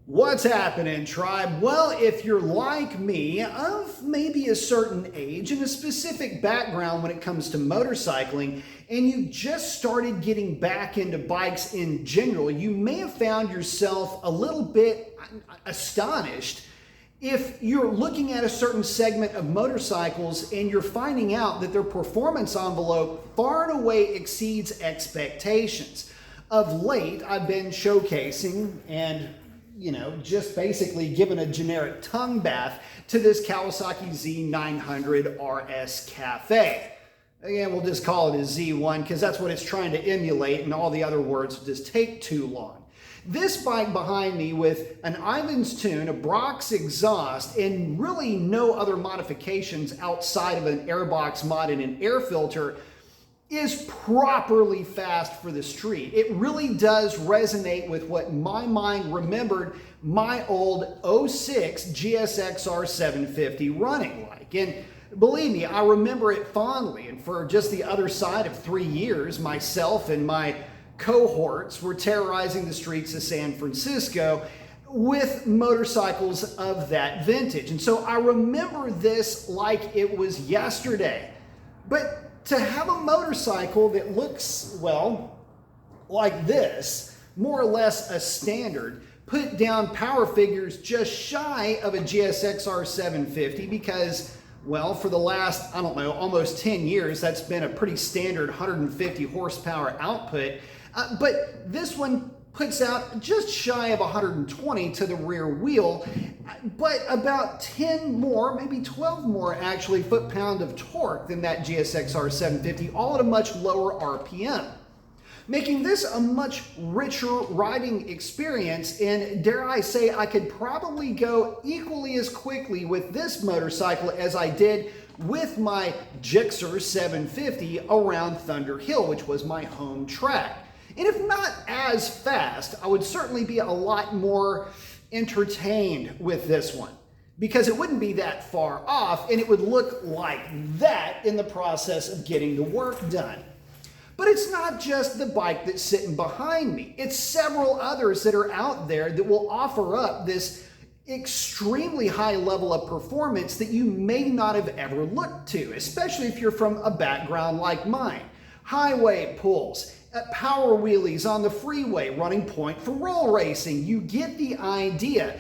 What's happening, tribe? Well, if you're like me, of maybe a certain age and a specific background when it comes to motorcycling, and you just started getting back into bikes in general, you may have found yourself a little bit astonished if you're looking at a certain segment of motorcycles and you're finding out that their performance envelope far and away exceeds expectations. Of late, I've been showcasing and just basically giving a generic tongue bath to this Kawasaki Z900 RS Cafe. Again, we'll just call it a Z1 because that's what it's trying to emulate, and all the other words will just take too long. This bike behind me with an Ivan's tune, a Brock's exhaust, and really no other modifications outside of an airbox mod and an air filter is properly fast for the street. It really does resonate with what my mind remembered my old '06 GSXR 750 running like. And believe me, I remember it fondly. And for just the other side of 3 years, myself and my cohorts were terrorizing the streets of San Francisco with motorcycles of that vintage. And so I remember this like it was yesterday. But to have a motorcycle that looks, well, like this, more or less a standard, put down power figures just shy of a GSXR 750 because, well, for the last, I don't know, almost 10 years, that's been a pretty standard 150 horsepower output. But this one puts out just shy of 120 to the rear wheel, but about 10 more, maybe 12 more actually, foot-pound of torque than that GSXR 750, all at a much lower RPM, making this a much richer riding experience. And dare I say, I could probably go equally as quickly with this motorcycle as I did with my Gixxer 750 around Thunder Hill, which was my home track. And if not as fast, I would certainly be a lot more entertained with this one because it wouldn't be that far off and it would look like that in the process of getting the work done. But it's not just the bike that's sitting behind me. It's several others that are out there that will offer up this extremely high level of performance that you may not have ever looked to, especially if you're from a background like mine. Highway pulls, power wheelies on the freeway, running point for roll racing. You get the idea.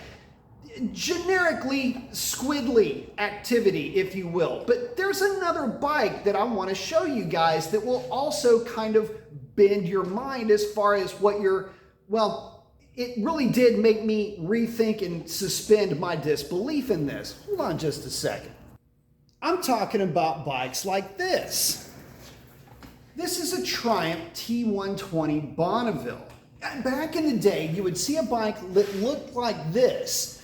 Generically squidly activity, if you will. But there's another bike that I want to show you guys that will also kind of bend your mind as far as what you're, well, it really did make me rethink and suspend my disbelief in this. Hold on just a second. I'm talking about bikes like this. This is a Triumph T120 Bonneville. Back in the day, you would see a bike that looked like this,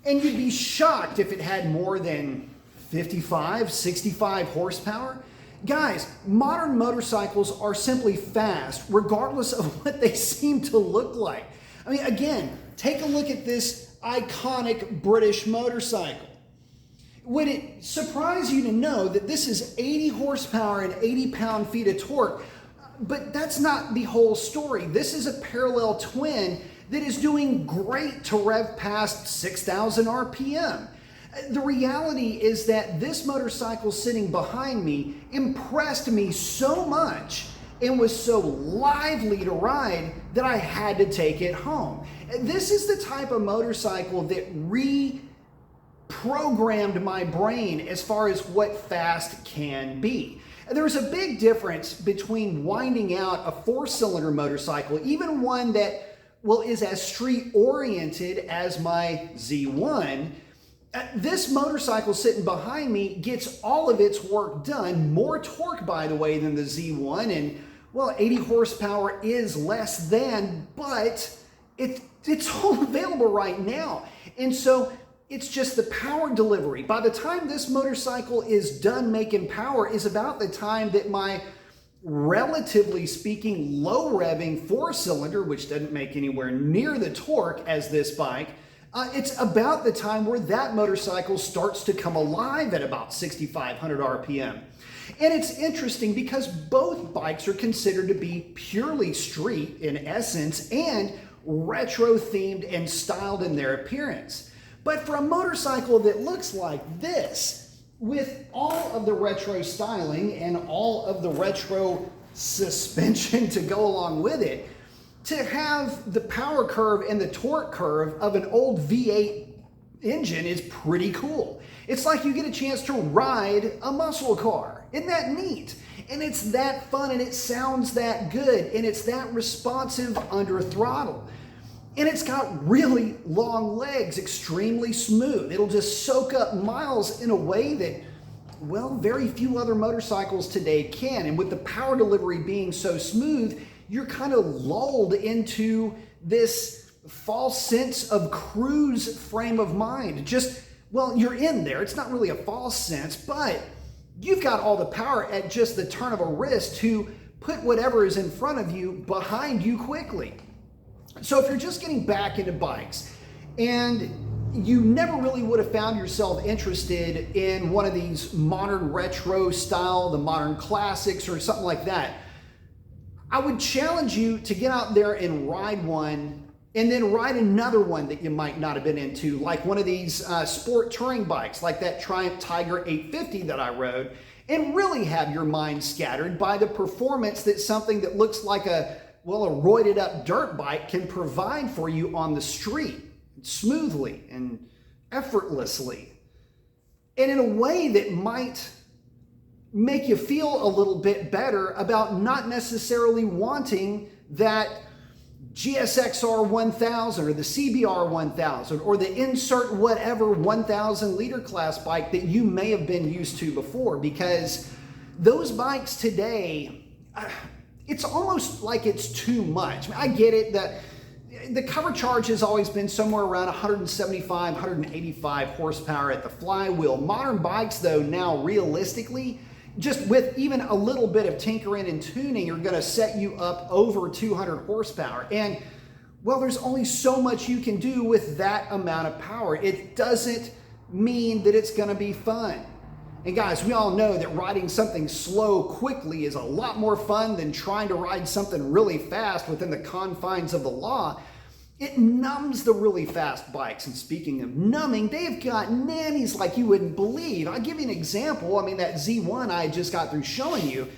and you'd be shocked if it had more than 55, 65 horsepower. Guys, modern motorcycles are simply fast, regardless of what they seem to look like. I mean, again, take a look at this iconic British motorcycle. Would it surprise you to know that this is 80 horsepower and 80 pound-feet of torque? But that's not the whole story. This is a parallel twin that is doing great to rev past 6,000 RPM. The reality is that this motorcycle sitting behind me impressed me so much and was so lively to ride that I had to take it home. This is the type of motorcycle that reprogrammed my brain as far as what fast can be. There's a big difference between winding out a 4-cylinder motorcycle, even one that, well, is as street-oriented as my Z1. This motorcycle sitting behind me gets all of its work done, more torque, by the way, than the Z1, and, well, 80 horsepower is less than, but it's all available right now. And so it's just the power delivery. By the time this motorcycle is done making power is about the time that my, relatively speaking, low revving 4-cylinder, which doesn't make anywhere near the torque as this bike, it's about the time where that motorcycle starts to come alive at about 6,500 RPM. And it's interesting because both bikes are considered to be purely street in essence and retro themed and styled in their appearance. But for a motorcycle that looks like this, with all of the retro styling and all of the retro suspension to go along with it, to have the power curve and the torque curve of an old V8 engine is pretty cool. It's like you get a chance to ride a muscle car. Isn't that neat? And it's that fun, and it sounds that good, and it's that responsive under throttle. And it's got really long legs, extremely smooth. It'll just soak up miles in a way that, well, very few other motorcycles today can. And with the power delivery being so smooth, you're kind of lulled into this false sense of cruise frame of mind. Just, well, you're in there. It's not really a false sense, but you've got all the power at just the turn of a wrist to put whatever is in front of you behind you quickly. So if you're just getting back into bikes and you never really would have found yourself interested in one of these modern retro style, the modern classics or something like that, I would challenge you to get out there and ride one, and then ride another one that you might not have been into, like one of these sport touring bikes, like that Triumph Tiger 850 that I rode, and really have your mind scattered by the performance that something that looks like a roided up dirt bike can provide for you on the street, smoothly and effortlessly, and in a way that might make you feel a little bit better about not necessarily wanting that GSXR 1000 or the CBR 1000 or the insert whatever 1000 liter class bike that you may have been used to before, because those bikes today, it's almost like it's too much. I get it that the cover charge has always been somewhere around 175, 185 horsepower at the flywheel. Modern bikes, though, now realistically, just with even a little bit of tinkering and tuning, are going to set you up over 200 horsepower. And, well, there's only so much you can do with that amount of power. It doesn't mean that it's going to be fun. And guys, we all know that riding something slow quickly is a lot more fun than trying to ride something really fast within the confines of the law. It numbs the really fast bikes. And speaking of numbing, they've got nannies like you wouldn't believe. I'll give you an example. I mean, that Z1 I just got through showing you,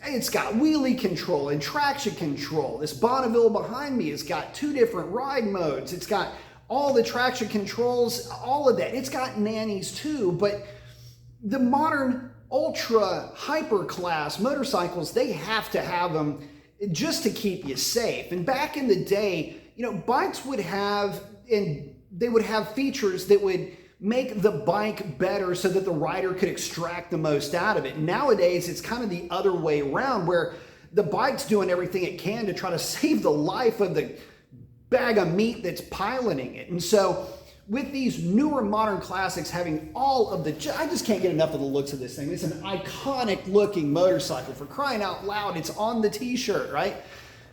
it's got wheelie control and traction control. This Bonneville behind me has got 2 different ride modes. It's got all the traction controls, all of that. It's got nannies too, but the modern ultra hyper class motorcycles, they have to have them just to keep you safe. And back in the day, you know, bikes would have, and they would have features that would make the bike better so that the rider could extract the most out of it. Nowadays, it's kind of the other way around, where the bike's doing everything it can to try to save the life of the bag of meat that's piloting it. And so with these newer modern classics having all of the, I just can't get enough of the looks of this thing. It's an iconic looking motorcycle, for crying out loud. It's on the t-shirt, right?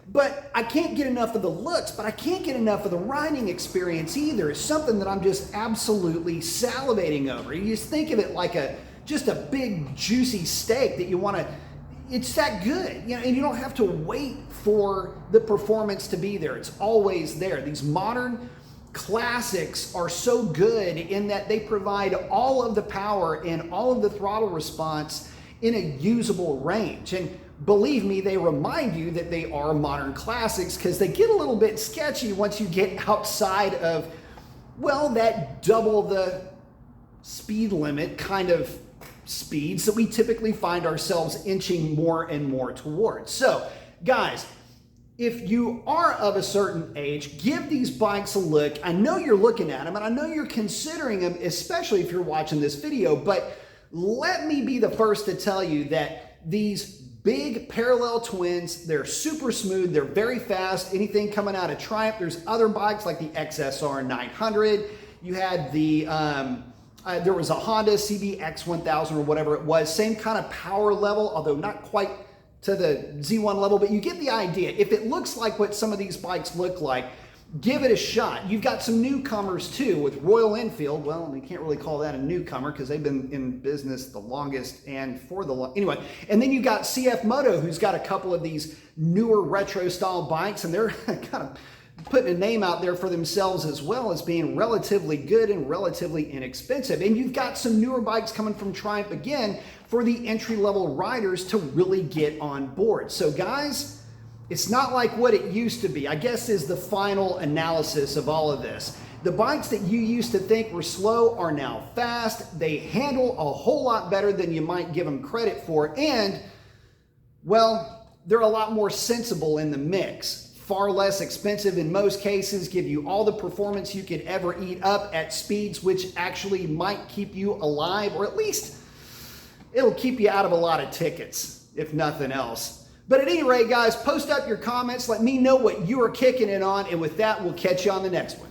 But I can't get enough of the looks, but I can't get enough of the riding experience either. It's something that I'm just absolutely salivating over. You just think of it like just a big juicy steak that you want to, it's that good, you know, and you don't have to wait for the performance to be there. It's always there. These modern classics are so good in that they provide all of the power and all of the throttle response in a usable range. And believe me, they remind you that they are modern classics, because they get a little bit sketchy once you get outside of, well, that double the speed limit kind of speeds that we typically find ourselves inching more and more towards. So, guys, if you are of a certain age, give these bikes a look. I know you're looking at them, and I know you're considering them, especially if you're watching this video, but let me be the first to tell you that these big parallel twins, they're super smooth, they're very fast. Anything coming out of Triumph, there's other bikes like the XSR 900. You had the, there was a Honda CBX 1000 or whatever it was, same kind of power level, although not quite to the Z1 level, but you get the idea. If it looks like what some of these bikes look like, give it a shot. You've got some newcomers too with Royal Enfield. Well, you can't really call that a newcomer because they've been in business the longest and for the anyway. And then you got CF Moto, who's got a couple of these newer retro style bikes, and they're kind of putting a name out there for themselves as well as being relatively good and relatively inexpensive. And you've got some newer bikes coming from Triumph again for the entry-level riders to really get on board. So guys, it's not like what it used to be, I guess, is the final analysis of all of this. The bikes that you used to think were slow are now fast. They handle a whole lot better than you might give them credit for. And, well, they're a lot more sensible in the mix. Far less expensive in most cases, give you all the performance you could ever eat up at speeds which actually might keep you alive, or at least it'll keep you out of a lot of tickets, if nothing else. But at any rate, guys, post up your comments. Let me know what you are kicking it on. And with that, we'll catch you on the next one.